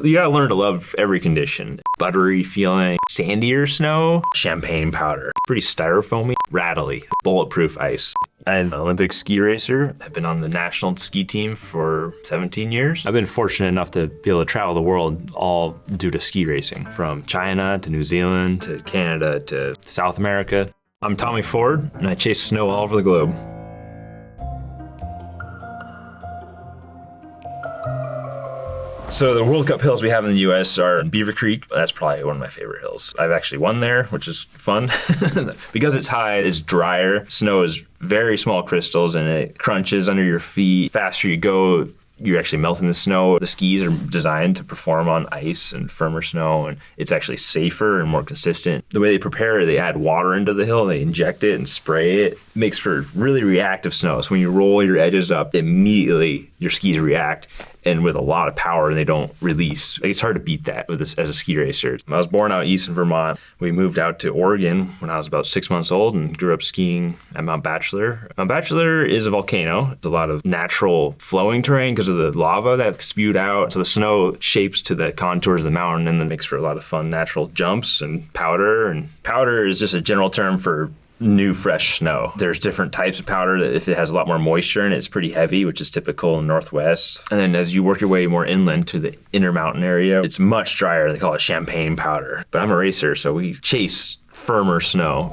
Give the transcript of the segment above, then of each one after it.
You gotta learn to love every condition. Buttery feeling, sandier snow, champagne powder, pretty styrofoamy, rattly, bulletproof ice. I'm an Olympic ski racer. I've been on the national ski team for 17 years. I've been fortunate enough to be able to travel the world all due to ski racing, from China to New Zealand to Canada to South America. I'm Tommy Ford, and I chase snow all over the globe. So the World Cup hills we have in the US are Beaver Creak. That's probably one of my favorite hills. I've actually won there, which is fun. Because it's high, it's drier. Snow is very small crystals and it crunches under your feet. The faster you go, you're actually melting the snow. The skis are designed to perform on ice and firmer snow, and it's actually safer and more consistent. The way they prepare it, they add water into the hill, they inject it and spray it. It makes for really reactive snow. So when you roll your edges up, immediately your skis react, and with a lot of power, and they don't release. It's hard to beat that with this as a ski racer. I was born out east in Vermont. We moved out to Oregon when I was about 6 months old and grew up skiing at Mount Bachelor. Mount Bachelor is a volcano. It's a lot of natural flowing terrain because of the lava that spewed out. So the snow shapes to the contours of the mountain and then makes for a lot of fun natural jumps and powder. And powder is just a general term for new fresh snow. There's different types of powder that if it has a lot more moisture in it, it's pretty heavy, which is typical in the Northwest. And then as you work your way more inland to the Intermountain area, it's much drier. They call it champagne powder. But I'm a racer, so we chase firmer snow.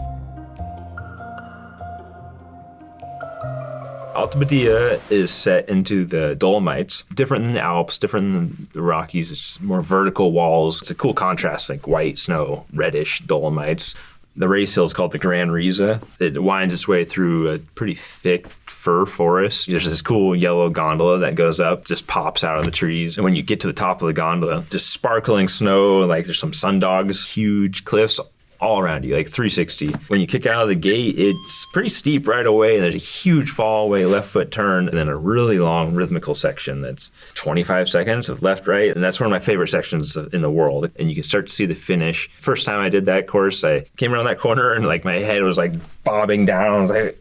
Alta Badia is set into the Dolomites, different than the Alps, different than the Rockies. It's just more vertical walls. It's a cool contrast, like white snow, reddish Dolomites. The race hill is called the Grand Riza. It winds its way through a pretty thick fir forest. There's this cool yellow gondola that goes up, just pops out of the trees. And when you get to the top of the gondola, just sparkling snow, like there's some sundogs, huge cliffs all around you, like 360. When you kick out of the gate, it's pretty steep right away. And there's a huge fall away left foot turn, and then a really long rhythmical section that's 25 seconds of left, right. And that's one of my favorite sections in the world. And you can start to see the finish. First time I did that course, I came around that corner and like my head was like bobbing down. I was like,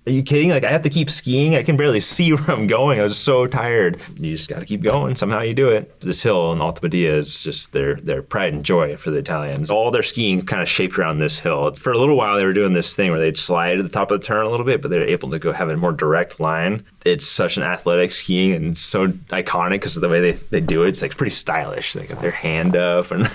are you kidding? Like I have to keep skiing? I can barely see where I'm going. I was so tired. You just got to keep going. Somehow you do it. This hill in Alta Badia is just their pride and joy for the Italians. All their skiing kind of shaped around this hill. For a little while, they were doing this thing where they'd slide to the top of the turn a little bit, but they're able to go have a more direct line. It's such an athletic skiing and so iconic because of the way they do it. It's like pretty stylish. They got their hand up and...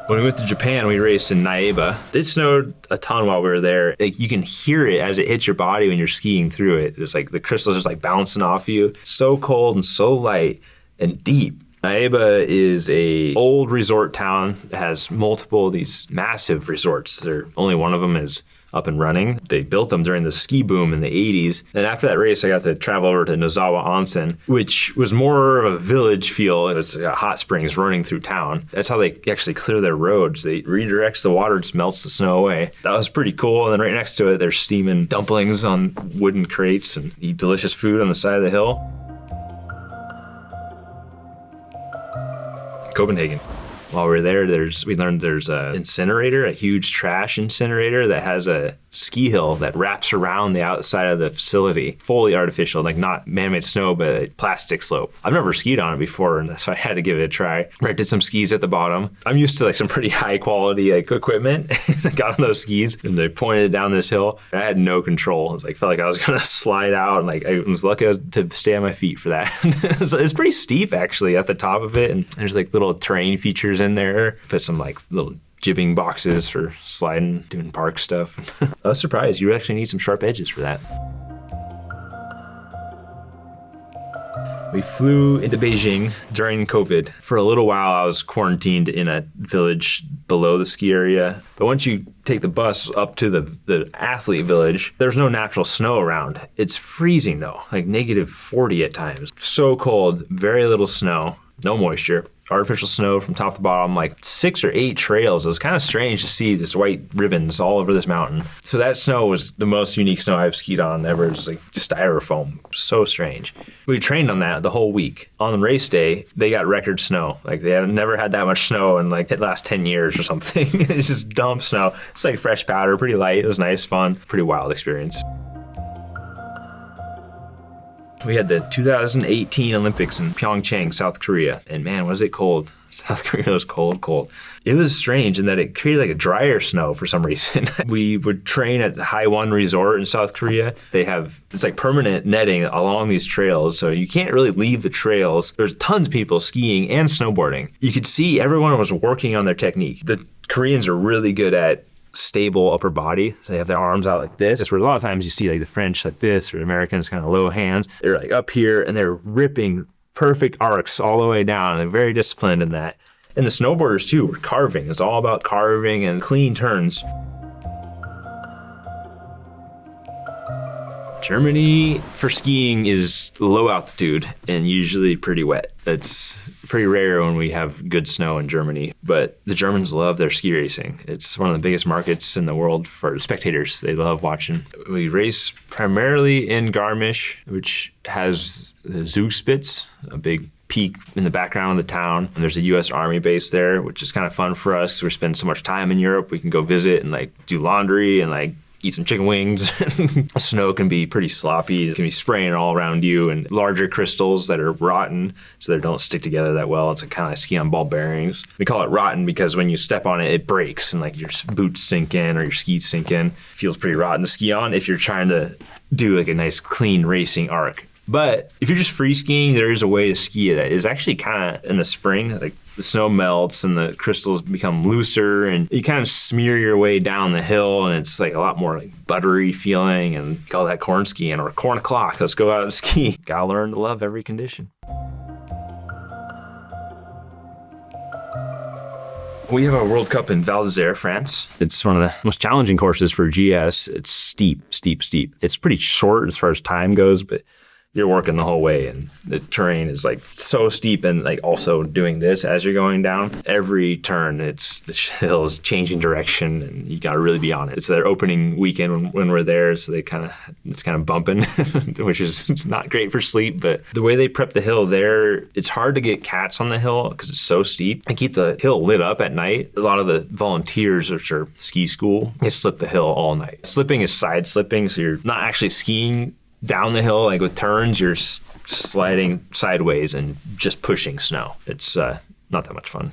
When we went to Japan, we raced in Naeba. It snowed a ton while we were there. Like, you can hear it as it hits your body when you're skiing through it. It's like the crystals just like bouncing off you. So cold and so light and deep. Naeba is a old resort town that has multiple of these massive resorts. Only one of them is up and running. They built them during the ski boom in the 80s. And after that race, I got to travel over to Nozawa Onsen, which was more of a village feel. It's hot springs running through town. That's how they actually clear their roads. They redirect the water, just melts the snow away. That was pretty cool. And then right next to it, they're steaming dumplings on wooden crates and eat delicious food on the side of the hill. Copenhagen. While we were there, we learned there's an incinerator, a huge trash incinerator that has a ski hill that wraps around the outside of the facility. Fully artificial, like not man-made snow, but a plastic slope. I've never skied on it before, and so I had to give it a try. I did some skis at the bottom. I'm used to like some pretty high quality like equipment. I got on those skis and they pointed down this hill. I had no control. Felt like I was gonna slide out, and like I was lucky to stay on my feet for that. It's pretty steep actually at the top of it, and there's like little terrain features in there. Put some like little jibbing boxes for sliding, doing park stuff. I was surprised. You actually need some sharp edges for that. We flew into Beijing during COVID. For a little while, I was quarantined in a village below the ski area. But once you take the bus up to the athlete village, there's no natural snow around. It's freezing though, like -40 at times. So cold, very little snow, no moisture. Artificial snow from top to bottom, like 6 or 8 trails. It was kind of strange to see this white ribbons all over this mountain. So that snow was the most unique snow I've skied on ever. It was like styrofoam, so strange. We trained on that the whole week. On the race day, they got record snow. Like they had never had that much snow in like the last 10 years or something. It's just dump snow. It's like fresh powder, pretty light. It was nice, fun, pretty wild experience. We had the 2018 Olympics in PyeongChang, South Korea. And man, was it cold. South Korea was cold. It was strange in that it created like a drier snow for some reason. We would train at the Haiwon Resort in South Korea. It's like permanent netting along these trails, so you can't really leave the trails. There's tons of people skiing and snowboarding. You could see everyone was working on their technique. The Koreans are really good at stable upper body. So they have their arms out like this. That's where a lot of times you see like the French like this, or Americans kind of low hands. They're like up here and they're ripping perfect arcs all the way down. They're very disciplined in that. And the snowboarders too were carving. It's all about carving and clean turns. Germany for skiing is low altitude and usually pretty wet. It's pretty rare when we have good snow in Germany, but the Germans love their ski racing. It's one of the biggest markets in the world for spectators. They love watching. We race primarily in Garmisch, which has the Zugspitze, a big peak in the background of the town. And there's a U.S. Army base there, which is kind of fun for us. We spend so much time in Europe. We can go visit and like do laundry and like eat some chicken wings. Snow can be pretty sloppy. It can be spraying all around you, and larger crystals that are rotten, so they don't stick together that well. It's kind of like ski on ball bearings. We call it rotten because when you step on it, it breaks and like your boots sink in or your skis sink in. It feels pretty rotten to ski on if you're trying to do like a nice clean racing arc. But if you're just free skiing, there is a way to ski that is actually kind of in the spring, like the snow melts and the crystals become looser and you kind of smear your way down the hill and it's like a lot more like buttery feeling, and you call that corn skiing or corn o'clock. Let's go out and ski. Gotta learn to love every condition. We have a World Cup in Val-D'Isère, France. It's one of the most challenging courses for GS. It's steep. It's pretty short as far as time goes, but you're working the whole way, and the terrain is like so steep, and like also doing this as you're going down. Every turn, the hill is changing direction, and you got to really be on it. It's their opening weekend when we're there, so it's kind of bumping, which is not great for sleep. But the way they prep the hill there, it's hard to get cats on the hill because it's so steep. They keep the hill lit up at night. A lot of the volunteers, which are ski school, they slip the hill all night. Slipping is side slipping, so you're not actually skiing down the hill. Like with turns, you're sliding sideways and just pushing snow. It's not that much fun.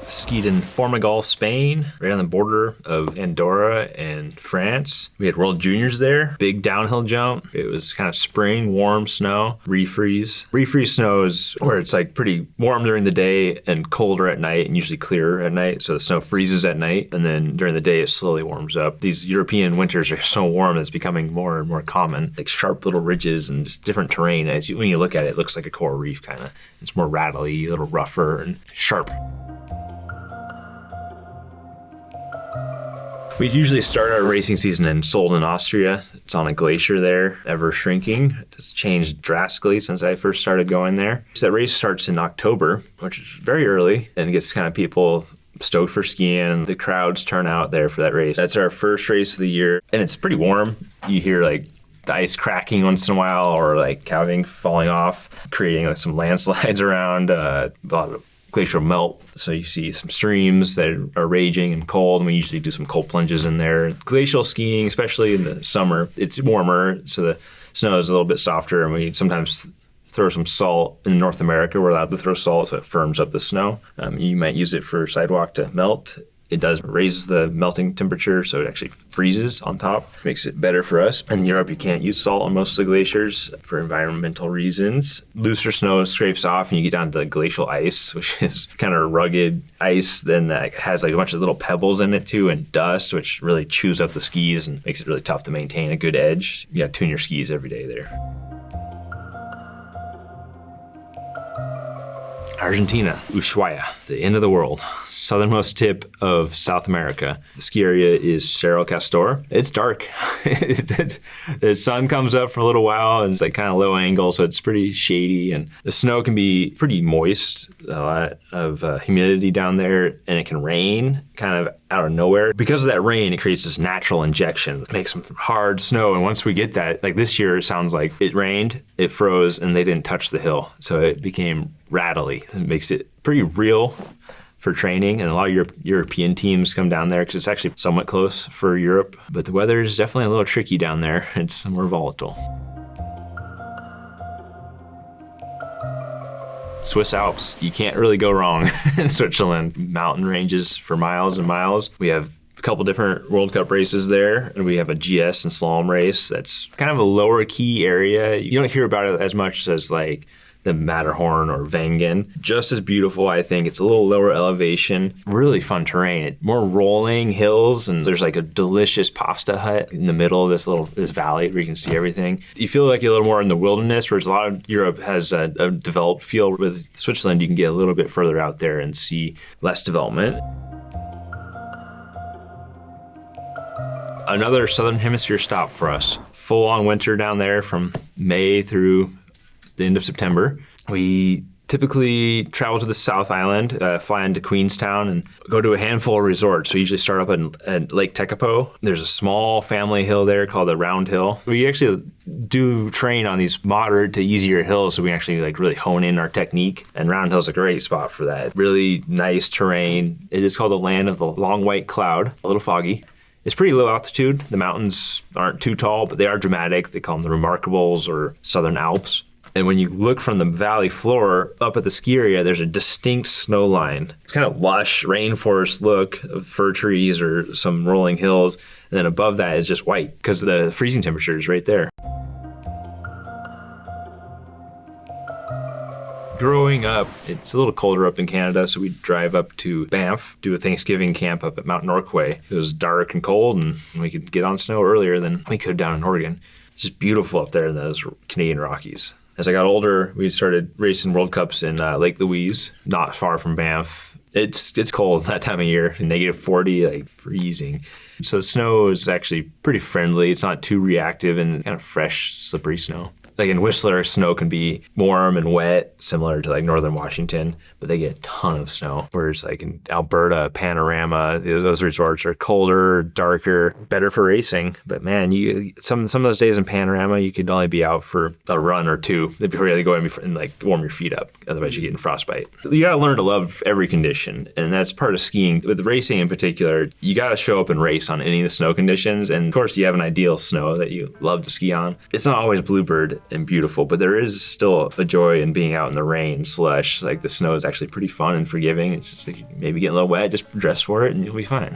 Skied in Formigal, Spain, right on the border of Andorra and France. We had World Juniors there, big downhill jump. It was kind of spring, warm snow, refreeze. Refreeze snow is where it's like pretty warm during the day and colder at night, and usually clearer at night. So the snow freezes at night, and then during the day it slowly warms up. These European winters are so warm it's becoming more and more common, like sharp little ridges and just different terrain. When you look at it, it looks like a coral reef kind of. It's more rattly, a little rougher and sharp. We usually start our racing season in Sölden, Austria. It's on a glacier there, ever shrinking. It's changed drastically since I first started going there. So that race starts in October, which is very early, and it gets kind of people stoked for skiing. The crowds turn out there for that race. That's our first race of the year, and it's pretty warm. You hear like the ice cracking once in a while, or like calving falling off, creating like some landslides around. A lot of glacial melt, so you see some streams that are raging and cold, and we usually do some cold plunges in there. Glacial skiing, especially in the summer, it's warmer, so the snow is a little bit softer, and we sometimes throw some salt. In North America, we're allowed to throw salt, so it firms up the snow. You might use it for sidewalk to melt. It does raise the melting temperature, so it actually freezes on top. Makes it better for us. In Europe, you can't use salt on most of the glaciers for environmental reasons. Looser snow scrapes off, and you get down to glacial ice, which is kind of rugged ice. Then that has like a bunch of little pebbles in it too, and dust, which really chews up the skis and makes it really tough to maintain a good edge. You got to tune your skis every day there. Argentina, Ushuaia, the end of the world, southernmost tip of South America. The ski area is Cerro Castor. It's dark. The sun comes up for a little while, and it's like kind of low angle, so it's pretty shady, and the snow can be pretty moist, a lot of humidity down there, and it can rain kind of out of nowhere. Because of that rain, it creates this natural injection. It makes some hard snow, and once we get that, like this year, it sounds like it rained, it froze, and they didn't touch the hill, so it became rattly. It makes it pretty real for training, and a lot of European teams come down there because it's actually somewhat close for Europe. But the weather is definitely a little tricky down there. It's more volatile. Swiss Alps, you can't really go wrong in Switzerland. Mountain ranges for miles and miles. We have a couple different World Cup races there, and we have a GS and slalom race that's kind of a lower key area. You don't hear about it as much as like the Matterhorn or Wengen. Just as beautiful, I think. It's a little lower elevation, really fun terrain. More rolling hills, and there's like a delicious pasta hut in the middle of this valley where you can see everything. You feel like you're a little more in the wilderness, whereas a lot of Europe has a developed feel. With Switzerland, you can get a little bit further out there and see less development. Another Southern Hemisphere stop for us. Full on winter down there from May through the end of September. We typically travel to the South Island, fly into Queenstown, and go to a handful of resorts. We usually start up at Lake Takapō. There's a small family hill there called the Round Hill. We actually do train on these moderate to easier hills, so we actually like really hone in our technique. And Round Hill's a great spot for that. Really nice terrain. It is called the land of the long white cloud. A little foggy. It's pretty low altitude. The mountains aren't too tall, but they are dramatic. They call them the Remarkables or Southern Alps. And when you look from the valley floor up at the ski area, there's a distinct snow line. It's kind of lush, rainforest look of fir trees or some rolling hills. And then above that is just white because the freezing temperature is right there. Growing up, it's a little colder up in Canada, so we'd drive up to Banff, do a Thanksgiving camp up at Mount Norquay. It was dark and cold, and we could get on snow earlier than we could down in Oregon. It's just beautiful up there in those Canadian Rockies. As I got older, we started racing World Cups in Lake Louise, not far from Banff. It's cold that time of year, -40, like freezing. So the snow is actually pretty friendly. It's not too reactive and kind of fresh, slippery snow. Like in Whistler, snow can be warm and wet, similar to like northern Washington, but they get a ton of snow. Whereas like in Alberta, Panorama, those resorts are colder, darker, better for racing. But man, some of those days in Panorama, you could only be out for a run or two before you had to go in and like warm your feet up. Otherwise, you're getting frostbite. You got to learn to love every condition, and that's part of skiing. With racing in particular, you got to show up and race on any of the snow conditions. And of course, you have an ideal snow that you love to ski on. It's not always bluebird and beautiful, but there is still a joy in being out in the rain, slush. Like the snow is actually pretty fun and forgiving. It's just like maybe getting a little wet, just dress for it and you'll be fine.